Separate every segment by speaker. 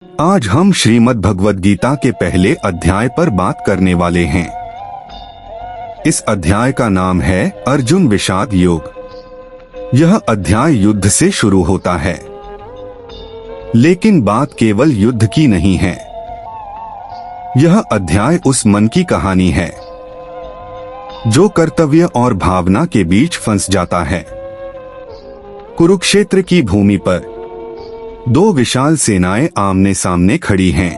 Speaker 1: आज हम श्रीमद् भगवद गीता के पहले अध्याय पर बात करने वाले हैं। इस अध्याय का नाम है अर्जुन विषाद योग। यह अध्याय युद्ध से शुरू होता है, लेकिन बात केवल युद्ध की नहीं है। यह अध्याय उस मन की कहानी है जो कर्तव्य और भावना के बीच फंस जाता है। कुरुक्षेत्र की भूमि पर दो विशाल सेनाएं आमने सामने खड़ी हैं।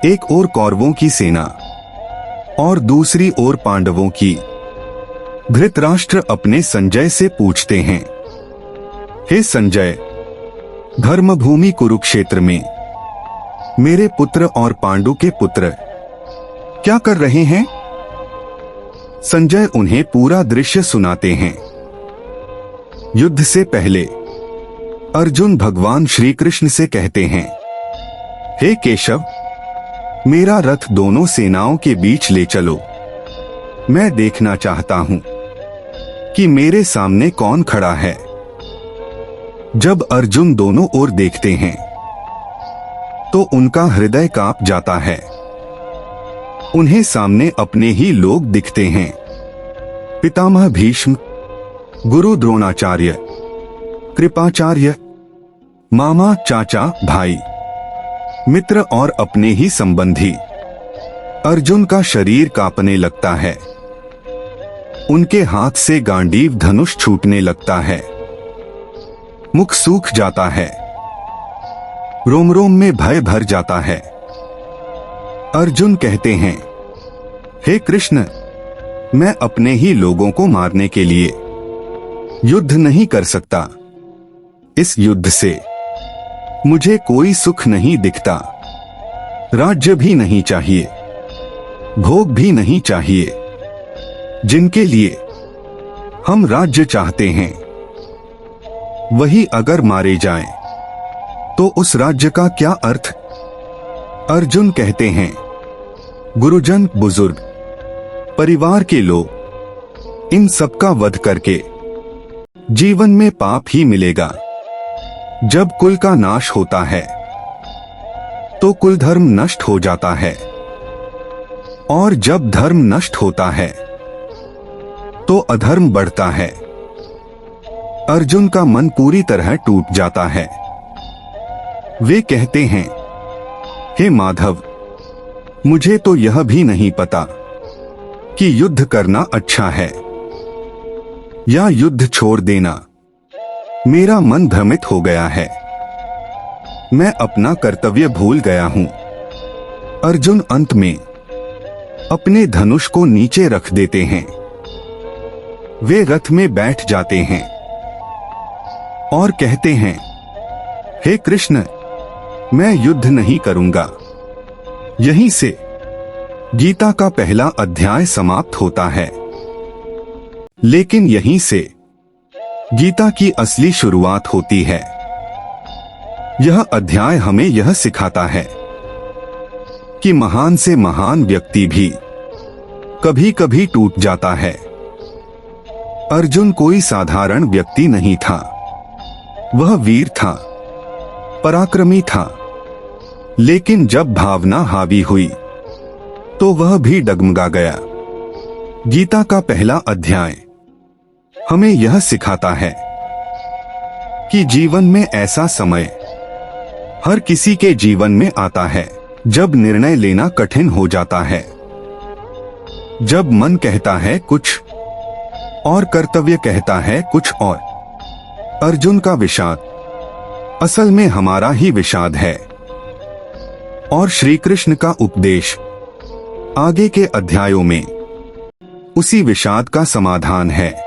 Speaker 1: एक ओर कौरवों की सेना और दूसरी ओर पांडवों की। धृतराष्ट्र अपने संजय से पूछते हैं, हे संजय, धर्मभूमि कुरुक्षेत्र में मेरे पुत्र और पांडु के पुत्र क्या कर रहे हैं? संजय उन्हें पूरा दृश्य सुनाते हैं। युद्ध से पहले अर्जुन भगवान श्री कृष्ण से कहते हैं, हे केशव, मेरा रथ दोनों सेनाओं के बीच ले चलो। मैं देखना चाहता हूं कि मेरे सामने कौन खड़ा है। जब अर्जुन दोनों ओर देखते हैं तो उनका हृदय कांप जाता है। उन्हें सामने अपने ही लोग दिखते हैं। पितामह भीष्म, गुरु द्रोणाचार्य, कृपाचार्य, मामा, चाचा, भाई, मित्र और अपने ही संबंधी। अर्जुन का शरीर कांपने लगता है। उनके हाथ से गांडीव धनुष छूटने लगता है। मुख सूख जाता है। रोम रोम में भय भर जाता है। अर्जुन कहते हैं, हे कृष्ण, मैं अपने ही लोगों को मारने के लिए युद्ध नहीं कर सकता। इस युद्ध से मुझे कोई सुख नहीं दिखता। राज्य भी नहीं चाहिए, भोग भी नहीं चाहिए। जिनके लिए हम राज्य चाहते हैं, वही अगर मारे जाएं, तो उस राज्य का क्या अर्थ? अर्जुन कहते हैं, गुरुजन, बुजुर्ग, परिवार के लोग, इन सबका वध करके जीवन में पाप ही मिलेगा। जब कुल का नाश होता है तो कुल धर्म नष्ट हो जाता है, और जब धर्म नष्ट होता है तो अधर्म बढ़ता है। अर्जुन का मन पूरी तरह टूट जाता है। वे कहते हैं, हे माधव, मुझे तो यह भी नहीं पता कि युद्ध करना अच्छा है या युद्ध छोड़ देना। मेरा मन भ्रमित हो गया है। मैं अपना कर्तव्य भूल गया हूं। अर्जुन अंत में अपने धनुष को नीचे रख देते हैं। वे रथ में बैठ जाते हैं और कहते हैं, हे कृष्ण, मैं युद्ध नहीं करूंगा। यहीं से गीता का पहला अध्याय समाप्त होता है। लेकिन यहीं से गीता की असली शुरुआत होती है। यह अध्याय हमें यह सिखाता है कि महान से महान व्यक्ति भी कभी कभी टूट जाता है। अर्जुन कोई साधारण व्यक्ति नहीं था। वह वीर था, पराक्रमी था, लेकिन जब भावना हावी हुई तो वह भी डगमगा गया। गीता का पहला अध्याय हमें यह सिखाता है कि जीवन में ऐसा समय हर किसी के जीवन में आता है जब निर्णय लेना कठिन हो जाता है। जब मन कहता है कुछ और कर्तव्य कहता है कुछ और। अर्जुन का विषाद असल में हमारा ही विषाद है, और श्री कृष्ण का उपदेश आगे के अध्यायों में उसी विषाद का समाधान है।